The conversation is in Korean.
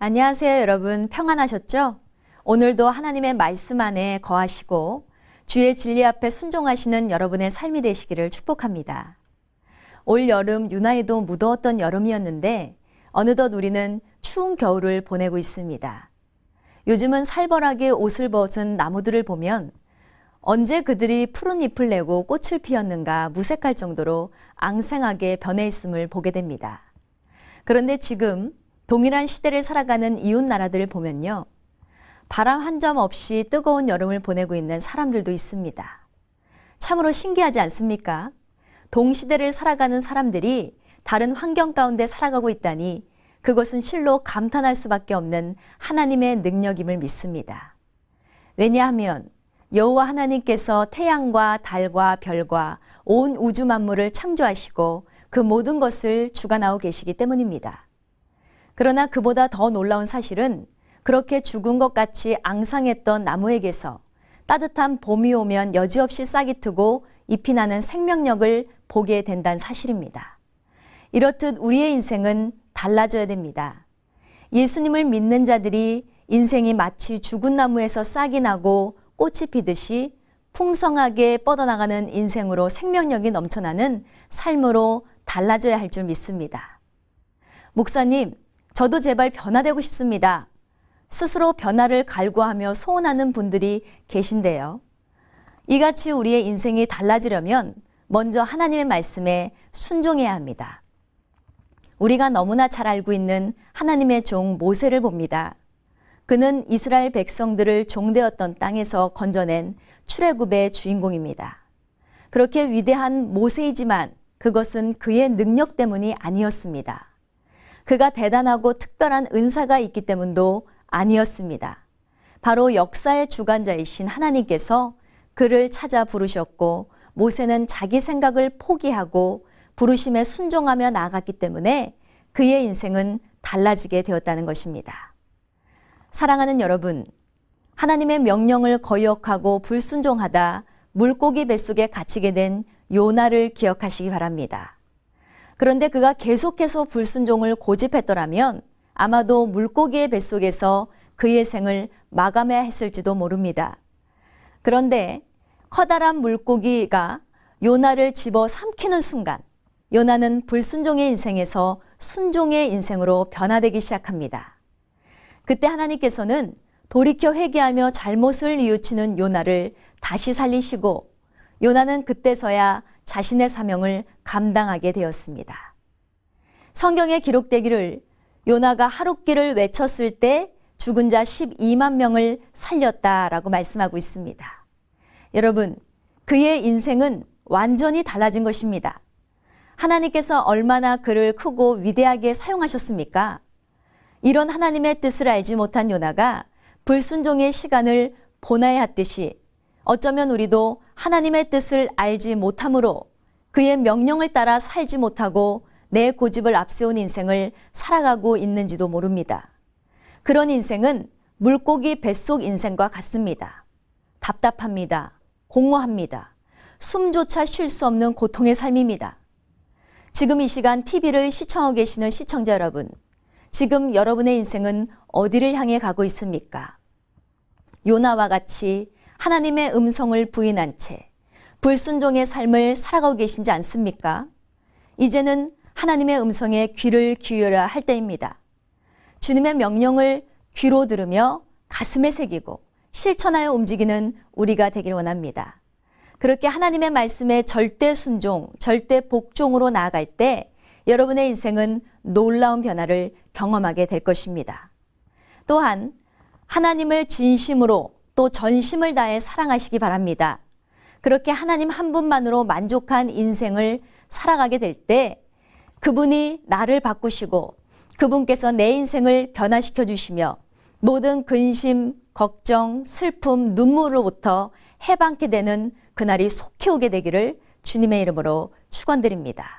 안녕하세요, 여러분. 평안하셨죠? 오늘도 하나님의 말씀 안에 거하시고 주의 진리 앞에 순종하시는 여러분의 삶이 되시기를 축복합니다. 올 여름 유난히도 무더웠던 여름이었는데 어느덧 우리는 추운 겨울을 보내고 있습니다. 요즘은 살벌하게 옷을 벗은 나무들을 보면 언제 그들이 푸른 잎을 내고 꽃을 피웠는가 무색할 정도로 앙생하게 변해 있음을 보게 됩니다. 그런데 지금 동일한 시대를 살아가는 이웃 나라들을 보면요. 바람 한 점 없이 뜨거운 여름을 보내고 있는 사람들도 있습니다. 참으로 신기하지 않습니까? 동시대를 살아가는 사람들이 다른 환경 가운데 살아가고 있다니 그것은 실로 감탄할 수밖에 없는 하나님의 능력임을 믿습니다. 왜냐하면 여호와 하나님께서 태양과 달과 별과 온 우주 만물을 창조하시고 그 모든 것을 주관하고 계시기 때문입니다. 그러나 그보다 더 놀라운 사실은 그렇게 죽은 것 같이 앙상했던 나무에게서 따뜻한 봄이 오면 여지없이 싹이 트고 잎이 나는 생명력을 보게 된다는 사실입니다. 이렇듯 우리의 인생은 달라져야 됩니다. 예수님을 믿는 자들이 인생이 마치 죽은 나무에서 싹이 나고 꽃이 피듯이 풍성하게 뻗어나가는 인생으로 생명력이 넘쳐나는 삶으로 달라져야 할 줄 믿습니다. 목사님, 저도 제발 변화되고 싶습니다. 스스로 변화를 갈구하며 소원하는 분들이 계신데요. 이같이 우리의 인생이 달라지려면 먼저 하나님의 말씀에 순종해야 합니다. 우리가 너무나 잘 알고 있는 하나님의 종 모세를 봅니다. 그는 이스라엘 백성들을 종되었던 땅에서 건져낸 출애굽의 주인공입니다. 그렇게 위대한 모세이지만 그것은 그의 능력 때문이 아니었습니다. 그가 대단하고 특별한 은사가 있기 때문도 아니었습니다. 바로 역사의 주관자이신 하나님께서 그를 찾아 부르셨고 모세는 자기 생각을 포기하고 부르심에 순종하며 나아갔기 때문에 그의 인생은 달라지게 되었다는 것입니다. 사랑하는 여러분, 하나님의 명령을 거역하고 불순종하다 물고기 뱃속에 갇히게 된 요나를 기억하시기 바랍니다. 그런데 그가 계속해서 불순종을 고집했더라면 아마도 물고기의 뱃속에서 그의 생을 마감해야 했을지도 모릅니다. 그런데 커다란 물고기가 요나를 집어 삼키는 순간 요나는 불순종의 인생에서 순종의 인생으로 변화되기 시작합니다. 그때 하나님께서는 돌이켜 회개하며 잘못을 뉘우치는 요나를 다시 살리시고 요나는 그때서야 자신의 사명을 감당하게 되었습니다. 성경에 기록되기를 요나가 하룻길을 외쳤을 때 죽은 자 12만 명을 살렸다라고 말씀하고 있습니다. 여러분, 그의 인생은 완전히 달라진 것입니다. 하나님께서 얼마나 그를 크고 위대하게 사용하셨습니까? 이런 하나님의 뜻을 알지 못한 요나가 불순종의 시간을 보내야 했듯이 어쩌면 우리도 하나님의 뜻을 알지 못함으로 그의 명령을 따라 살지 못하고 내 고집을 앞세운 인생을 살아가고 있는지도 모릅니다. 그런 인생은 물고기 뱃속 인생과 같습니다. 답답합니다. 공허합니다. 숨조차 쉴 수 없는 고통의 삶입니다. 지금 이 시간 TV를 시청하고 계시는 시청자 여러분, 지금 여러분의 인생은 어디를 향해 가고 있습니까? 요나와 같이 하나님의 음성을 부인한 채 불순종의 삶을 살아가고 계신지 않습니까? 이제는 하나님의 음성에 귀를 기울여야 할 때입니다. 주님의 명령을 귀로 들으며 가슴에 새기고 실천하여 움직이는 우리가 되길 원합니다. 그렇게 하나님의 말씀에 절대 순종, 절대 복종으로 나아갈 때 여러분의 인생은 놀라운 변화를 경험하게 될 것입니다. 또한 하나님을 진심으로 또 전심을 다해 사랑하시기 바랍니다. 그렇게 하나님 한 분만으로 만족한 인생을 살아가게 될 때 그분이 나를 바꾸시고 그분께서 내 인생을 변화시켜 주시며 모든 근심, 걱정, 슬픔, 눈물로부터 해방케 되는 그날이 속히 오게 되기를 주님의 이름으로 축원드립니다.